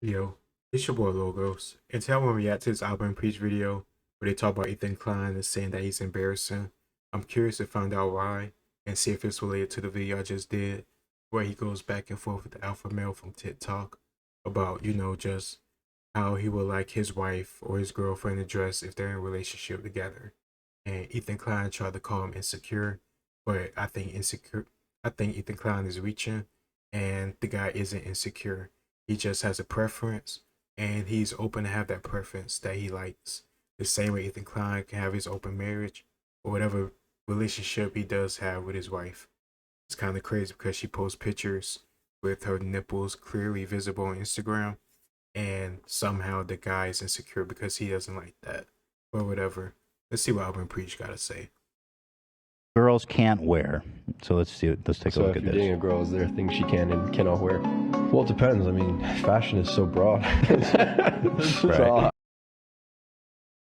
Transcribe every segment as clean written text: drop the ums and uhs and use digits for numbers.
Yo, it's your boy Logos, and today I'm gonna react to this album Preach video where they talk about Ethan Klein and saying that he's embarrassing. I'm curious to find out why and see if it's related to the video I just did, where he goes back and forth with the alpha male from TikTok about, just how he would like his wife or his girlfriend to dress if they're in a relationship together. And Ethan Klein tried to call him insecure, but I think Ethan Klein is reaching, and the guy isn't insecure. He just has a preference, and he's open to have that preference that he likes. The same way Ethan Klein can have his open marriage or whatever relationship he does have with his wife. It's kind of crazy because she posts pictures with her nipples clearly visible on Instagram, and somehow the guy is insecure because he doesn't like that. But whatever. Let's see what Alvin Preach got to say. Girls can't wear. So let's see. Let's take a look at this. So if you're dating a girl, is there things she can and cannot wear? Well, it depends. I mean, fashion is so broad. Right.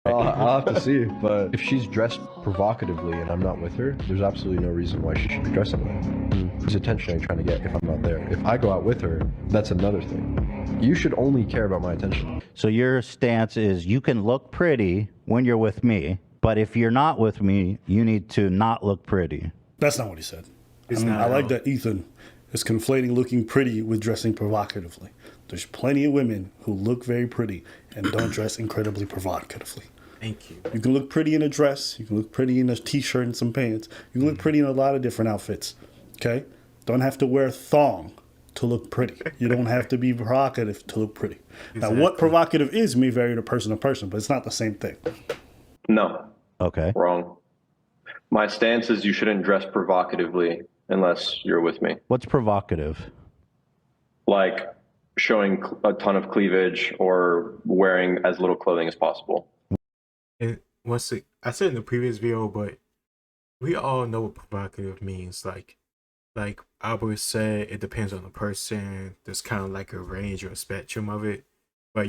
I'll have to see. But if she's dressed provocatively and I'm not with her, there's absolutely no reason why she should be dressed that way. Whose attention are you trying to get if I'm not there? If I go out with her, that's another thing. You should only care about my attention. So your stance is you can look pretty when you're with me, but if you're not with me, you need to not look pretty. That's not what he said. I like that Ethan is conflating looking pretty with dressing provocatively. There's plenty of women who look very pretty and don't dress incredibly provocatively. Thank you. You can look pretty in a dress. You can look pretty in a t-shirt and some pants. You can look pretty in a lot of different outfits. Okay? Don't have to wear a thong to look pretty. You don't have to be provocative to look pretty. Exactly. Now, what provocative is may vary to person, but it's not the same thing. No. Okay. Wrong. My stance is you shouldn't dress provocatively unless you're with me. What's provocative? Like showing a ton of cleavage or wearing as little clothing as possible. And I said in the previous video, but we all know what provocative means. Like Albert said, it depends on the person. There's kind of like a range or a spectrum of it. But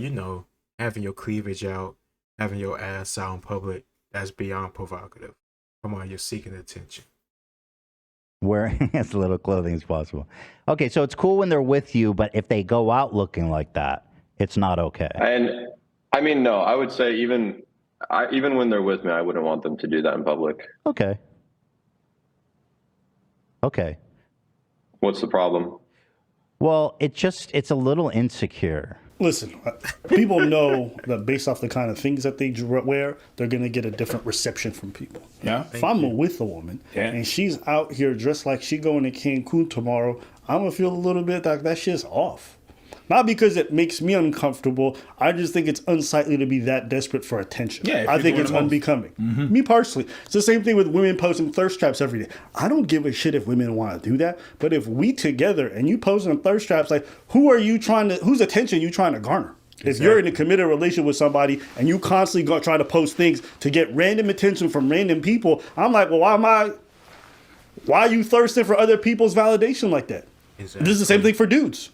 having your cleavage out, having your ass out in public, that's beyond provocative. Come on, you're seeking attention. Wearing as little clothing as possible. Okay, so it's cool when they're with you, but if they go out looking like that, it's not okay. And I mean, no, I would say even when they're with me, I wouldn't want them to do that in public. Okay. Okay. What's the problem? Well, it's a little insecure. Listen, people know that based off the kind of things that they wear, they're going to get a different reception from people. Yeah. If I'm with a woman and she's out here dressed like she going to Cancun tomorrow, I'm going to feel a little bit like that shit's off. Not because it makes me uncomfortable. I just think it's unsightly to be that desperate for attention. Yeah, I think it's unbecoming. Me personally. It's the same thing with women posting thirst traps every day. I don't give a shit if women want to do that. But if we together and you posting thirst traps, like whose attention are you trying to garner? Exactly. If you're in a committed relationship with somebody and you constantly try to post things to get random attention from random people, I'm like, well, why are you thirsting for other people's validation like that? Exactly. This is the same thing for dudes.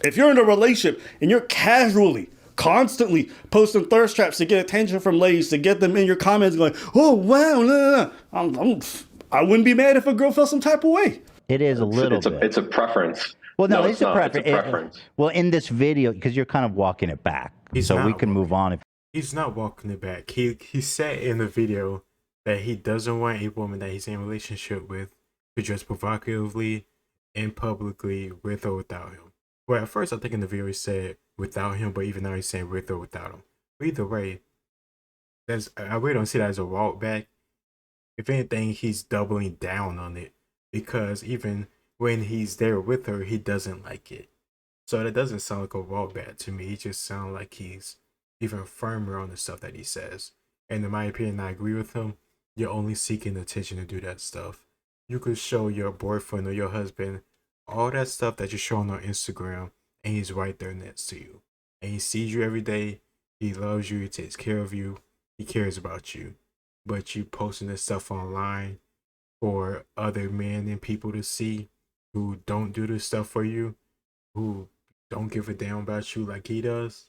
If you're in a relationship and you're casually, constantly posting thirst traps to get attention from ladies, to get them in your comments going, oh, wow, I wouldn't be mad if a girl felt some type of way. It is a little bit. It's a prepreference. Well, no, it's a preference. It's a preference. Well, in this video, because you're kind of walking it back, so we can move on. He's not walking it back. He said in the video that he doesn't want a woman that he's in a relationship with to dress provocatively and publicly with or without him. Well, at first I think in the video he said without him, but even now he's saying with or without him. But either way, I really don't see that as a walk back. If anything, he's doubling down on it, because even when he's there with her, he doesn't like it. So that doesn't sound like a walk back to me. He just sounds like he's even firmer on the stuff that he says. And in my opinion, I agree with him. You're only seeking attention to do that stuff. You could show your boyfriend or your husband all that stuff that you're showing on Instagram, and he's right there next to you. And he sees you every day. He loves you. He takes care of you. He cares about you. But you posting this stuff online for other men and people to see who don't do this stuff for you, who don't give a damn about you like he does.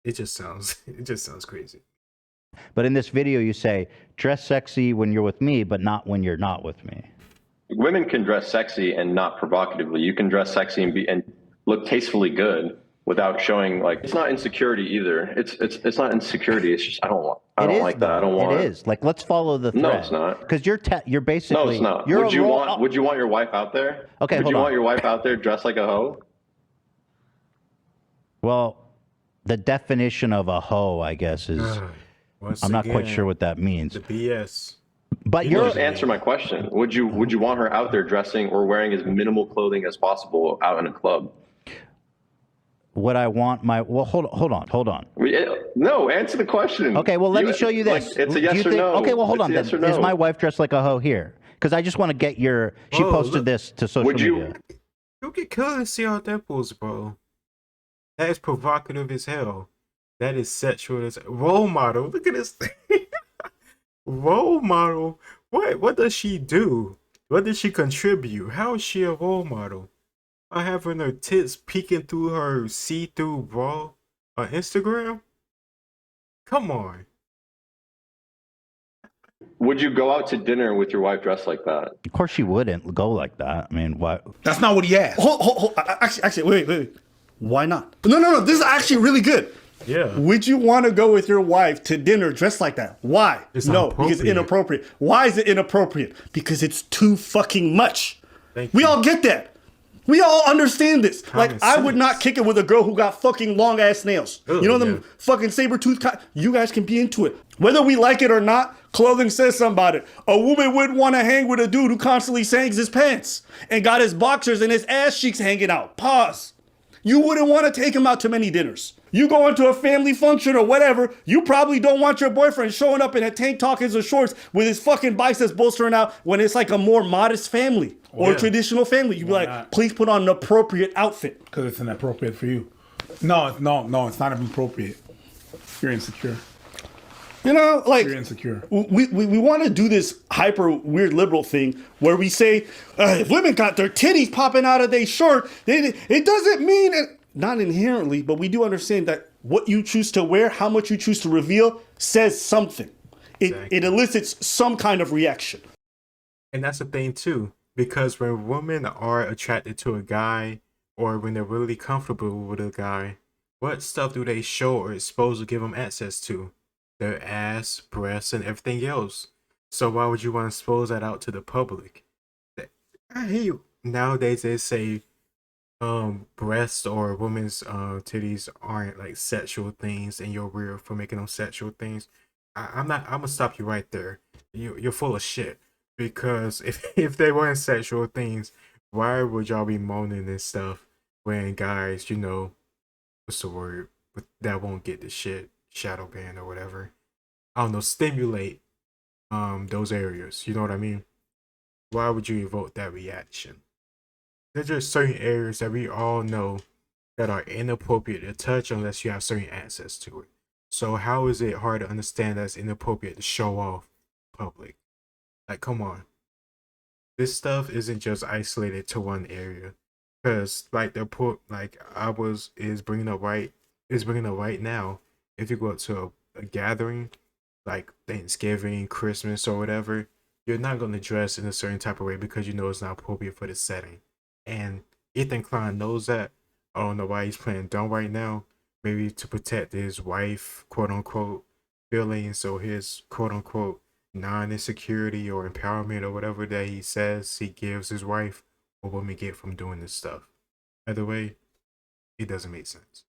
It just sounds crazy. But in this video, you say, dress sexy when you're with me, but not when you're not with me. Women can dress sexy and not provocatively. You can dress sexy and look tastefully good without showing like it's not insecurity either. It's not insecurity. It's just I don't like that. I don't want. It is. Like, let's follow the thread. No, it's not. Because you're basically. No, it's not. You're Would you want your wife out there? Okay, Would hold you on. want your wife out there dressed like a hoe? Well, the definition of a hoe, I guess, is. I'm not quite sure what that means. The BS. But You just answer my question. Would you want her out there dressing or wearing as minimal clothing as possible out in a club? Would I want my? Well, hold on. No, answer the question. Okay, well, let me show you this. Like, it's a yes or no. Okay, well, hold on. Yes or no. Is my wife dressed like a hoe here? Because I just want to get your. She posted this to social media. You get killed and see our nipples, bro. That is provocative as hell. That is sexual as role model. Look at this thing. Role model. What does she do? What does she contribute? How is she a role model? By having her tits peeking through her see-through bra on Instagram? Come on. Would you go out to dinner with your wife dressed like that? Of course, she wouldn't go like that. I mean, what? That's not what he asked. Hold. Actually, wait. Why not? No. This is actually really good. Yeah. Would you want to go with your wife to dinner dressed like that? Why? No, because it's inappropriate. Why is it inappropriate? Because it's too fucking much. We all get that. We all understand this. Like, I would not kick it with a girl who got fucking long ass nails. You know them fucking saber tooth. You guys can be into it. Whether we like it or not, clothing says something about it. A woman wouldn't want to hang with a dude who constantly sangs his pants and got his boxers and his ass cheeks hanging out. Pause. You wouldn't want to take him out to many dinners. You go into a family function or whatever, you probably don't want your boyfriend showing up in a tank top and shorts with his fucking biceps bolstering out when it's like a more modest family or a traditional family. You'd be like, please put on an appropriate outfit. Because it's inappropriate for you. No, it's not appropriate. You're insecure. You know, like, you're insecure. We want to do this hyper weird liberal thing where we say if women got their titties popping out of their shirt, it doesn't mean it. Not inherently, but we do understand that what you choose to wear, how much you choose to reveal, says something. It elicits some kind of reaction. And that's the thing too, because when women are attracted to a guy or when they're really comfortable with a guy, what stuff do they show or expose to give them access to? Their ass, breasts, and everything else. So why would you want to expose that out to the public? I hate nowadays they say breasts or women's titties aren't like sexual things and you're weird for making them sexual things. I'm gonna stop you right there. You're full of shit. Because if they weren't sexual things, why would y'all be moaning and stuff when guys, you know, what's the word, that won't get the shit shadow banned or whatever, I don't know, stimulate those areas, you know what I mean? Why would you evoke that reaction? There's just certain areas that we all know that are inappropriate to touch unless you have certain access to it. So how is it hard to understand that it's inappropriate to show off in public? Like, come on. This stuff isn't just isolated to one area. Because like is bringing up right now. If you go up to a gathering like Thanksgiving, Christmas, or whatever, you're not going to dress in a certain type of way because you know it's not appropriate for the setting. And Ethan Klein knows that. I don't know why he's playing dumb right now. Maybe to protect his wife, quote unquote, feelings, or his quote unquote non-insecurity or empowerment or whatever that he says he gives his wife or women get from doing this stuff. Either way, it doesn't make sense.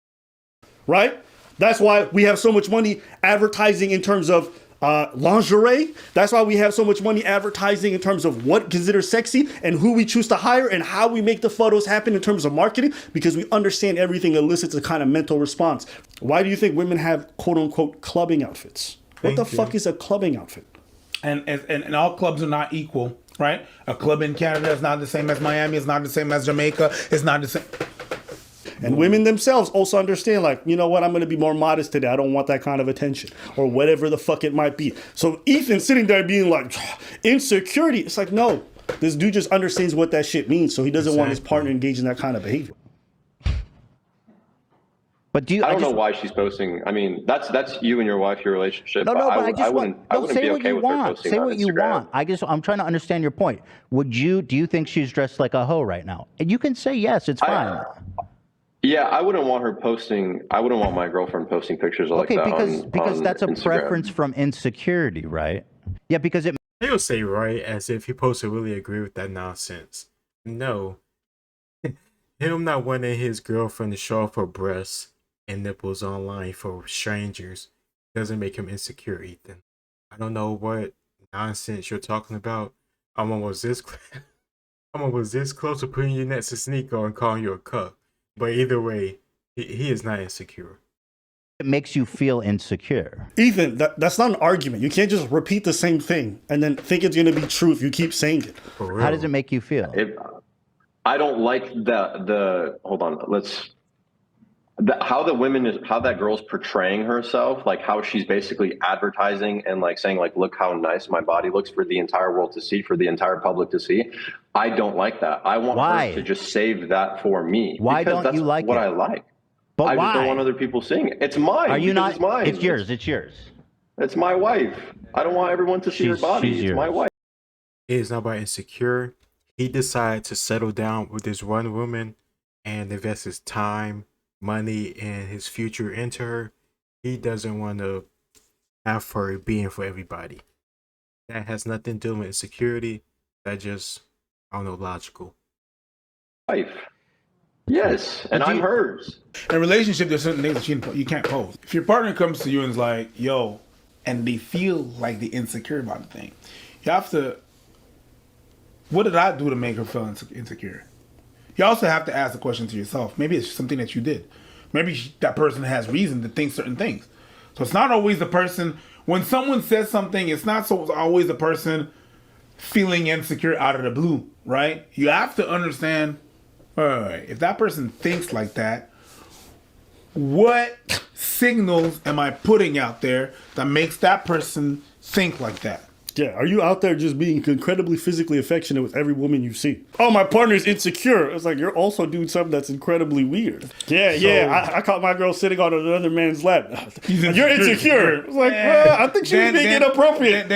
Right? That's why we have so much money advertising in terms of lingerie. That's why we have so much money advertising in terms of what considered sexy and who we choose to hire and how we make the photos happen in terms of marketing, because we understand everything elicits a kind of mental response. Why do you think women have quote unquote clubbing outfits? What the fuck is a clubbing outfit? And all clubs are not equal, right? A club in Canada is not the same as Miami. It's not the same as Jamaica. It's not the same. And women themselves also understand, like, you know what, I'm going to be more modest today. I don't want that kind of attention or whatever the fuck it might be. So Ethan sitting there being like, insecurity. It's like, no, this dude just understands what that shit means. So he doesn't want his partner engaged in that kind of behavior. But do you? I don't know why she's posting. I mean, that's you and your wife, your relationship. No, but I wouldn't be okay with her posting Say on what you Instagram. want. I'm trying to understand your point. Do you think she's dressed like a hoe right now? And you can say yes, it's fine. Yeah, I wouldn't want her posting. I wouldn't want my girlfriend posting pictures like Okay, that because on that's a Instagram. preference from insecurity, right? Yeah, because it He'll say right as if he supposed to really agree with that nonsense. No, him not wanting his girlfriend to show off her breasts and nipples online for strangers doesn't make him insecure, Ethan. I don't know what nonsense you're talking about. I'm almost this I'm almost this close to putting your next to sneaker and calling you a cuck. But either way, he is not insecure. makes you feel insecure. Ethan, that's not an argument. You can't just repeat the same thing and then think it's going to be true if you keep saying it. For real. How does it make you feel? I don't like the hold on. How that girl's portraying herself, like how she's basically advertising and like saying like, look how nice my body looks for the entire world to see, for the entire public to see. I don't like that. I want her to just save that for me. Why because don't that's you like what it? I like. But I why? just don't want other people seeing it. It's mine. Are you not? It's mine. It's yours. It's yours. It's my wife. I don't want everyone to see her body. She's It's my yours. wife. It is not about insecure. He decided to settle down with this one woman and invest his time, money, and his future into her. He doesn't want to have her being for everybody. That has nothing to do with insecurity. That just, I don't know, logical. Wife. Yes, and I'm hers. In a relationship, there's certain things that you can't pose. If your partner comes to you and is like, yo, and they feel like they're insecure about the thing, you have to, what did I do to make her feel insecure? You also have to ask the question to yourself. Maybe it's something that you did. Maybe that person has reason to think certain things. So it's not always the person, when someone says something, it's not always the person feeling insecure out of the blue, right? You have to understand, all right, if that person thinks like that, what signals am I putting out there that makes that person think like that? Yeah, are you out there just being incredibly physically affectionate with every woman you see? Oh, my partner's insecure. It's like, you're also doing something that's incredibly weird. Yeah, I caught my girl sitting on another man's lap. You're insecure. It's like, well, I think she was being inappropriate.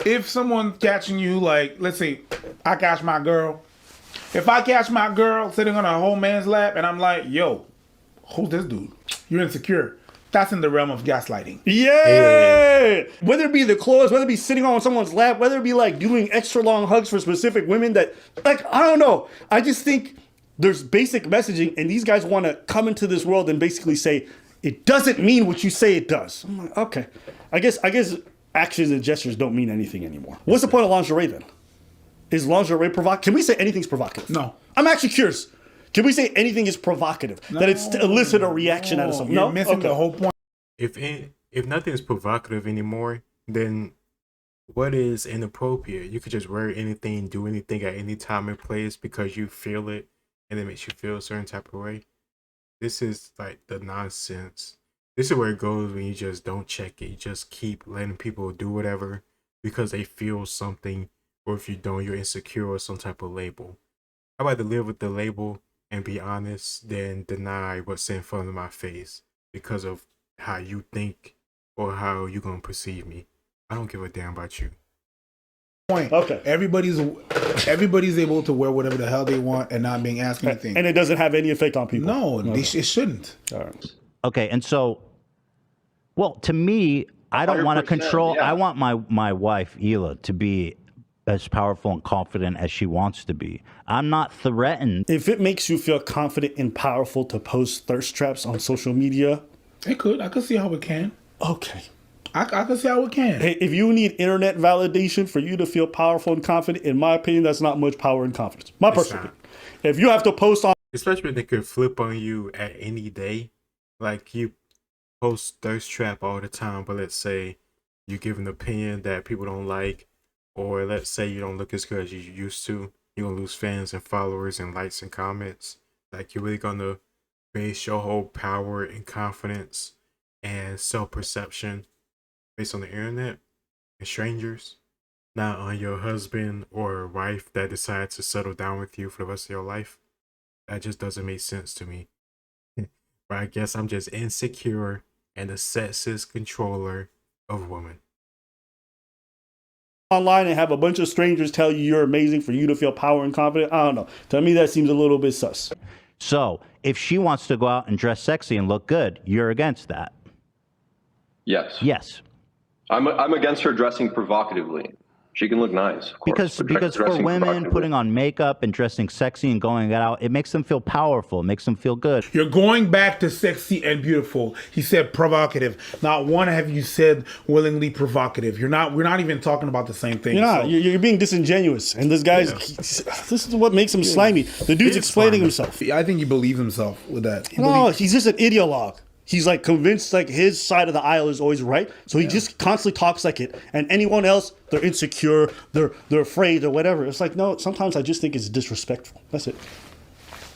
If someone's catching you, like, let's say, I catch my girl. If I catch my girl sitting on a whole man's lap and I'm like, yo, who's this dude? You're insecure. That's in the realm of gaslighting. Yeah. Whether it be the clothes, whether it be sitting on someone's lap, whether it be like doing extra long hugs for specific women that, like, I don't know. I just think there's basic messaging and these guys want to come into this world and basically say, it doesn't mean what you say it does. I'm like, okay. I guess actions and gestures don't mean anything anymore. What's the point of lingerie then? Is lingerie provocative? Can we say anything's provocative? No. I'm actually curious. Can we say anything is provocative? That it's to elicit a reaction out of something? You're missing the whole point. If nothing is provocative anymore, then what is inappropriate? You could just wear anything, do anything at any time and place because you feel it and it makes you feel a certain type of way. This is like the nonsense. This is where it goes when you just don't check it. You just keep letting people do whatever because they feel something, or if you don't, you're insecure or some type of label. I'd rather live with the label and be honest than deny what's in front of my face because of how you think or how you're going to perceive me. I don't give a damn about you. Point. Okay. Everybody's able to wear whatever the hell they want and not being asked anything. And it doesn't have any effect on people. No, it shouldn't. All right. Okay, and so, well, to me, I don't want to control. yeah. I want my wife, Hila, to be as powerful and confident as she wants to be. I'm not threatened. If it makes you feel confident and powerful to post thirst traps on social media. It could. I could see how it can. Okay. I could see how it can. Hey, if you need internet validation for you to feel powerful and confident, in my opinion, that's not much power and confidence. My personal opinion. If you have to post on... Especially when they could flip on you at any day. Like you post thirst trap all the time, but let's say you give an opinion that people don't like, or let's say you don't look as good as you used to, you're going to lose fans and followers and likes and comments. Like you're really going to base your whole power and confidence and self-perception based on the internet and strangers, not on your husband or wife that decides to settle down with you for the rest of your life. That just doesn't make sense to me. But I guess I'm just insecure and a sexist controller of women. Online and have a bunch of strangers tell you you're amazing for you to feel power and confident. I don't know. To me, that seems a little bit sus. So if she wants to go out and dress sexy and look good, you're against that. Yes. Yes. I'm against her dressing provocatively. She can look nice, of course, Because for women, putting on makeup and dressing sexy and going out, it makes them feel powerful. It makes them feel good. You're going back to sexy and beautiful. He said provocative. Not one have you said willingly provocative. We're not even talking about the same thing. You're not. You're being disingenuous. And this guy's, this is what makes him slimy. The dude's explaining himself. I think he believes himself with that. He's just an ideologue. He's like convinced like his side of the aisle is always right. So he just constantly talks like it. And anyone else, they're insecure, they're afraid or whatever. It's like, no, sometimes I just think it's disrespectful. That's it.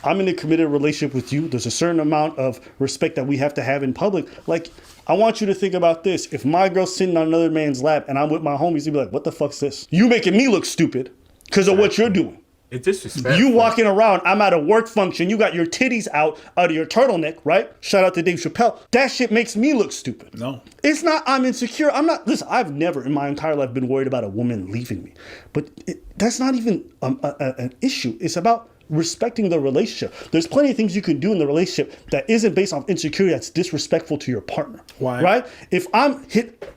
I'm in a committed relationship with you. There's a certain amount of respect that we have to have in public. Like, I want you to think about this. If my girl's sitting on another man's lap and I'm with my homies, they'd be like, what the fuck's this? You making me look stupid because of what you're doing. It's disrespectful. You walking around, I'm at a work function, you got your titties out of your turtleneck, right? Shout out to Dave Chappelle. That shit makes me look stupid. No. It's not I'm insecure. I'm not, listen, I've never in my entire life been worried about a woman leaving me. But that's not even an issue. It's about respecting the relationship. There's plenty of things you can do in the relationship that isn't based on insecurity that's disrespectful to your partner. Why? Right? If I'm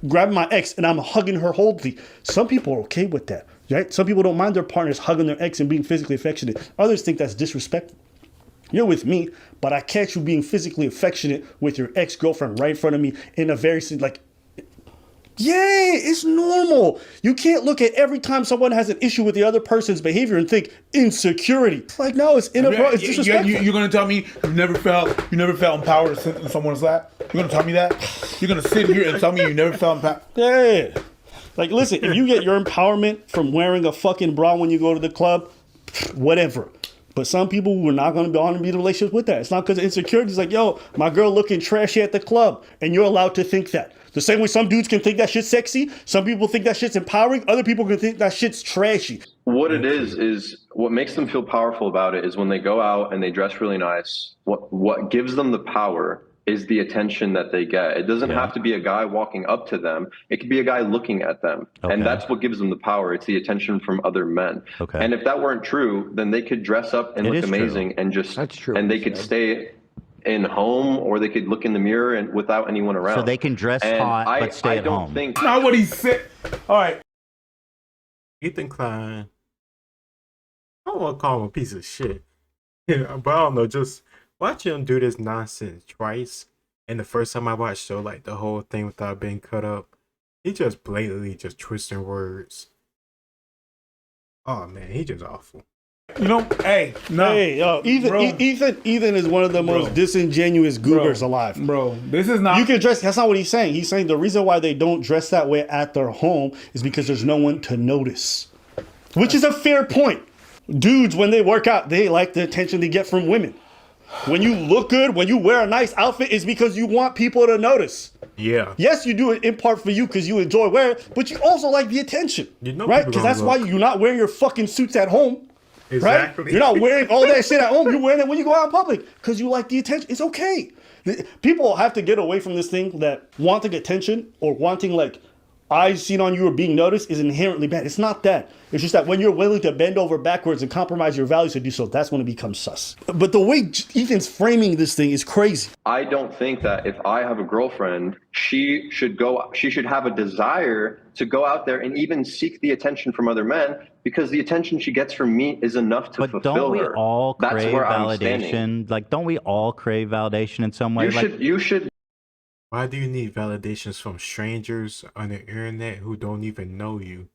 grabbing my ex and I'm hugging her holdly, some people are okay with that. Right? Some people don't mind their partners hugging their ex and being physically affectionate. Others think that's disrespectful. You're with me, but I catch you being physically affectionate with your ex-girlfriend right in front of me in a very, like, yeah, it's normal. You can't look at every time someone has an issue with the other person's behavior and think insecurity. It's like, no, it's inappropriate. It's disrespectful. You're going to tell me you never felt empowered to sit in someone's lap? You're going to tell me that? You're going to sit here and tell me you never felt empowered? Yeah. Like, listen, if you get your empowerment from wearing a fucking bra when you go to the club, whatever. But some people who are not going to be on to be in a relationship with that. It's not because of insecurity. It's like, yo, my girl looking trashy at the club. And you're allowed to think that. The same way some dudes can think that shit's sexy. Some people think that shit's empowering. Other people can think that shit's trashy. What it is what makes them feel powerful about it is when they go out and they dress really nice. What gives them the power is the attention that they get. It doesn't have to be a guy walking up to them. It could be a guy looking at them. Okay. And that's what gives them the power. It's the attention from other men. Okay. And if that weren't true, then they could dress up and look amazing and just, that's true. And they could stay in home or they could look in the mirror and without anyone around. So they can dress hot but stay at home. That's not what he said. All right. Ethan Klein. I don't want to call him a piece of shit. Yeah, but I don't know, just watching him do this nonsense twice, and the first time I watched so like the whole thing without being cut up, he just blatantly just twisting words. Oh man, he just awful. You know, hey, no. Hey, yo, Ethan is one of the most disingenuous goobers alive. Bro, this is not. You can dress. That's not what he's saying. He's saying the reason why they don't dress that way at their home is because there's no one to notice, which is a fair point. Dudes, when they work out, they like the attention they get from women. When you look good, when you wear a nice outfit, it's because you want people to notice. Yeah. Yes, you do it in part for you because you enjoy wearing it, but you also like the attention. You know, right? Because that's why you're not wearing your fucking suits at home. Exactly. Right? You're not wearing all that shit at home. You're wearing it when you go out in public because you like the attention. It's okay. People have to get away from this thing that wanting attention or wanting like eyes seen on you or being noticed is inherently bad. It's not that. It's just that when you're willing to bend over backwards and compromise your values to do so, that's when it becomes sus. But the way Ethan's framing this thing is crazy. I don't think that if I have a girlfriend, she should have a desire to go out there and even seek the attention from other men because the attention she gets from me is enough to fulfill her. But don't we all crave validation? Like, don't we all crave validation in some way? You should. Why do you need validations from strangers on the internet who don't even know you?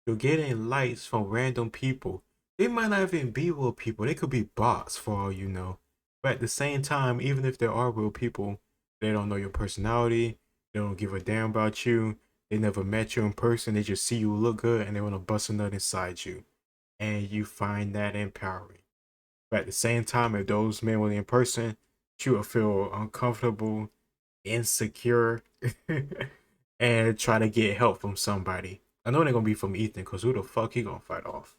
You're getting likes from random people. They might not even be real people. They could be bots for all you know. But at the same time, even if there are real people, they don't know your personality. They don't give a damn about you. They never met you in person. They just see you look good and they want to bust a nut inside you. And you find that empowering. But at the same time, if those men were in person, you would feel uncomfortable, insecure, and try to get help from somebody. I know they're gonna be from Ethan, because who the fuck he gonna fight off?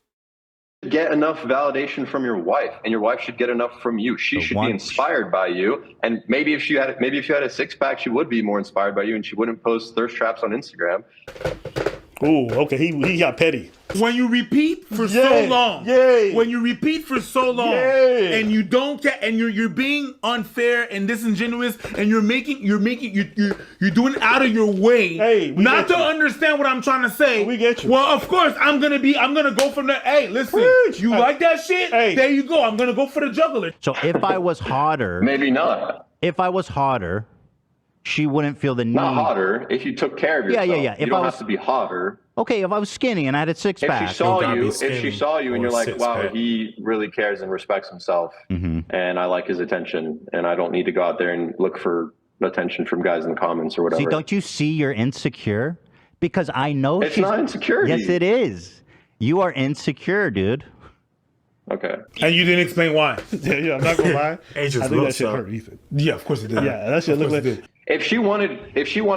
Get enough validation from your wife, and your wife should get enough from you. She should be inspired by you, and maybe if you had a six-pack, she would be more inspired by you, and she wouldn't post thirst traps on Instagram. Oh, okay. He got petty. When you repeat for so long, when you repeat for so long, and you don't get, and you're being unfair and disingenuous, and you're doing it out of your way, not to understand what I'm trying to say. We get you. Well, of course, I'm gonna go from there. Hey, listen, you like that shit? Hey. There you go. I'm gonna go for the juggler. So if I was hotter, maybe not. If I was hotter, she wouldn't feel the need. Not hotter. If you took care of yourself, yeah. You don't have to be hotter. Okay, if I was skinny and I had a six pack. If she saw you and you're like, wow, he really cares and respects himself, and I like his attention, and I don't need to go out there and look for attention from guys in the comments or whatever. See, don't you see you're insecure? Because I know it's not insecurity. Yes, it is. You are insecure, dude. Okay. And you didn't explain why. Yeah, I'm not gonna lie. I think that shit hurt Ethan. Yeah, of course it did. Yeah, that shit looked like. If she wanted,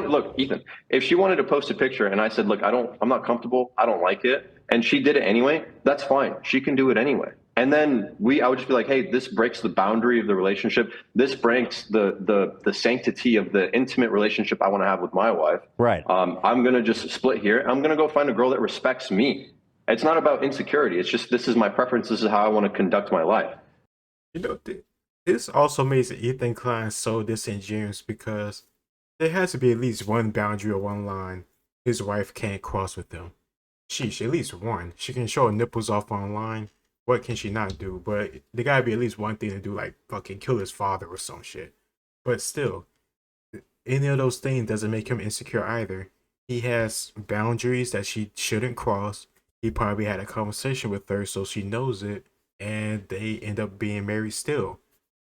look, Ethan, if she wanted to post a picture and I said, look, I'm not comfortable, I don't like it, and she did it anyway, that's fine. She can do it anyway. And then I would just be like, hey, this breaks the boundary of the relationship. This breaks the sanctity of the intimate relationship I want to have with my wife. Right. I'm going to just split here. I'm going to go find a girl that respects me. It's not about insecurity. It's just, this is my preference. This is how I want to conduct my life. You know, this also makes Ethan Klein so disingenuous because there has to be at least one boundary or one line his wife can't cross with him. Sheesh, at least one. She can show her nipples off online. What can she not do? But there gotta be at least one thing to do, like fucking kill his father or some shit. But still, any of those things doesn't make him insecure either. He has boundaries that she shouldn't cross. He probably had a conversation with her so she knows it, and they end up being married still.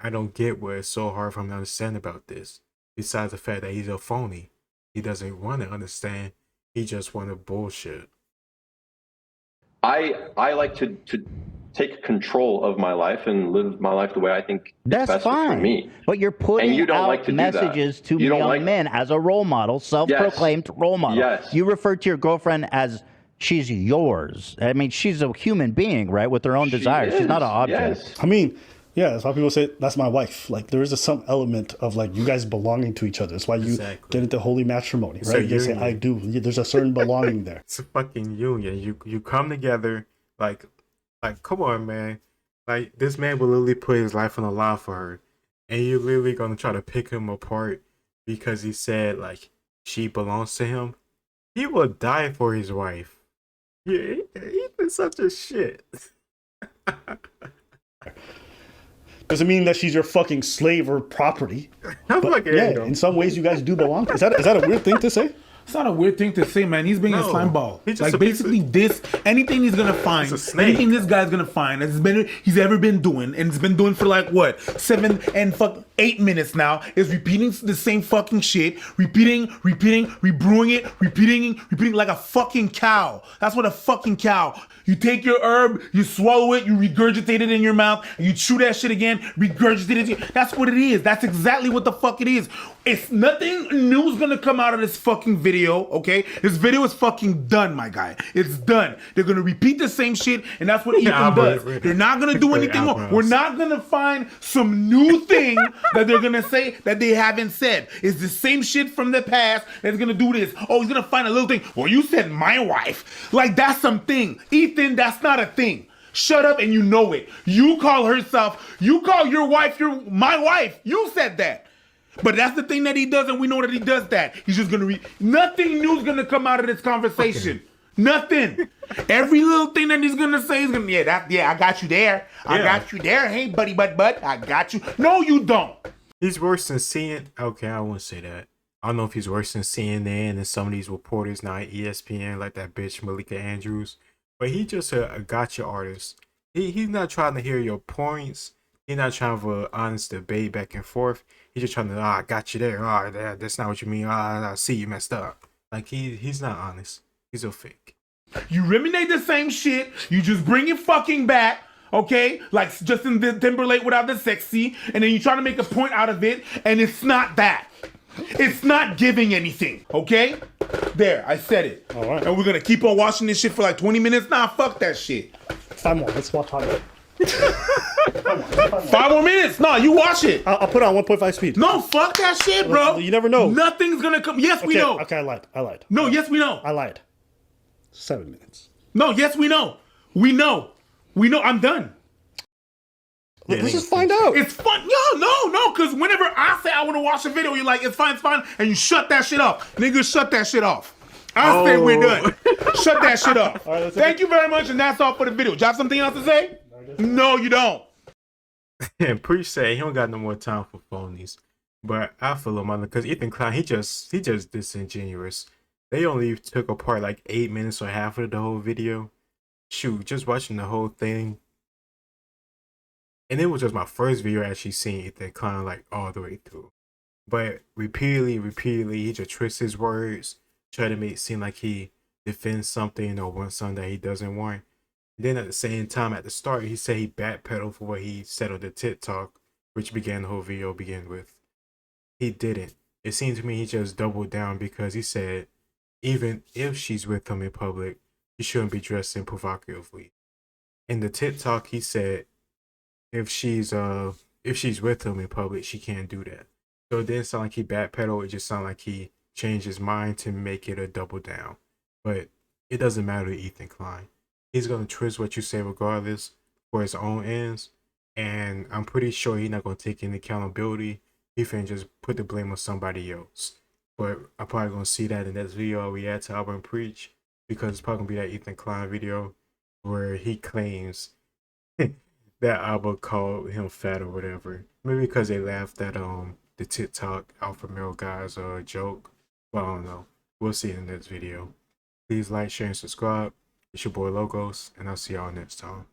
I don't get what it's so hard for him to understand about this. Besides the fact that he's a phony. He doesn't want to understand. He just want to bullshit. I like to take control of my life and live my life the way I think that's is best fine. for me. But you're putting out like to messages to young men as a role model, self-proclaimed role model. Yes. You refer to your girlfriend as she's yours. I mean, she's a human being, right, with her own desires. She's not an object. Yes. I mean, yeah, that's why people say that's my wife. Like, there is some element of like you guys belonging to each other. That's why you get into holy matrimony, right? You say I do. There's a certain belonging there. It's a fucking union. You come together like come on, man. Like, this man will literally put his life on the line for her, and you're literally gonna try to pick him apart because he said like she belongs to him. He will die for his wife. Yeah, he's such a shit. Doesn't mean that she's your fucking slave or property. But yeah, in some ways you guys do belong. Is that a weird thing to say? It's not a weird thing to say, man. He's being a slime ball. Like, basically anything he's gonna find, anything this guy's gonna find he's ever been doing, and it's been doing for like what, 8 minutes now, is repeating the same fucking shit, repeating, rebrewing it, repeating like a fucking cow. That's what a fucking cow. You take your herb, you swallow it, you regurgitate it in your mouth, and you chew that shit again, regurgitate it. That's what it is. That's exactly what the fuck it is. It's nothing new's gonna come out of this fucking video, okay? This video is fucking done, my guy. It's done. They're gonna repeat the same shit, and that's what Ethan does. They're not gonna do anything more. We're not gonna find some new thing that they're gonna say that they haven't said. It's the same shit from the past that's gonna do this. Oh, he's gonna find a little thing. Well, you said my wife. Like, that's something. Ethan, that's not a thing. Shut up, and you know it. You call your wife my wife. You said that. But that's the thing that he does, and we know that he does that. He's just gonna nothing new's gonna come out of this conversation. Okay. Nothing. Every little thing that he's gonna say is gonna I got you there. I got you there. Hey, buddy, but I got you. No, you don't. He's worse than okay, I won't say that. I don't know if he's worse than CNN and some of these reporters now at ESPN, like that bitch Malika Andrews. But he just a gotcha artist. He's not trying to hear your points. He's not trying for an honest debate back and forth. He's just trying to, I got you there. That's not what you mean. I see you messed up. Like, he's not honest. He's a fake. You ruminate the same shit. You just bring it fucking back. Okay? Like Justin Timberlake without the sexy. And then you try to make a point out of it. And it's not that. It's not giving anything. Okay? There, I said it. All right. And we're going to keep on watching this shit for like 20 minutes? Nah, fuck that shit. 5 more. Let's watch time. 5 more minutes. No, you watch it. I'll put it on 1.5 speed. No, fuck that shit, bro. You never know. Nothing's gonna come. Yes, we know. Okay, I lied. No, yes, we know. I lied. 7 minutes. No, yes, we know. We know. I'm done. Let's just find out. It's fun. No, because whenever I say I want to watch a video, you're like, it's fine, and you shut that shit off. Nigga, shut that shit off. I say we're done. Shut that shit off. Right, thank you very much, and that's all for the video. Do you have something else to say? No, you don't. And Preach said he don't got no more time for phonies. But I feel him on because Ethan Klein, he just disingenuous. They only took apart like 8 minutes or half of the whole video. Shoot, just watching the whole thing. And it was just my first video actually seeing Ethan Klein like all the way through. But repeatedly, he just twists his words, try to make it seem like he defends something or wants something that he doesn't want. And then at the same time, at the start, he said he backpedaled for what he said on the TikTok, which began the whole video begin with. He didn't. It seemed to me he just doubled down because he said even if she's with him in public, she shouldn't be dressing provocatively. In the TikTok, he said if she's with him in public, she can't do that. So it didn't sound like he backpedaled. It just sounded like he changed his mind to make it a double down. But it doesn't matter to Ethan Klein. He's gonna twist what you say regardless for his own ends, and I'm pretty sure he's not gonna take any accountability. He finna just put the blame on somebody else. But I'm probably gonna see that in that video I react to Albert Preach, because it's probably gonna be that Ethan Klein video where he claims that Albert called him fat or whatever. Maybe because they laughed at the TikTok alpha male guys joke. But I don't know. We'll see in the next video. Please like, share, and subscribe. It's your boy Logos, and I'll see y'all next time.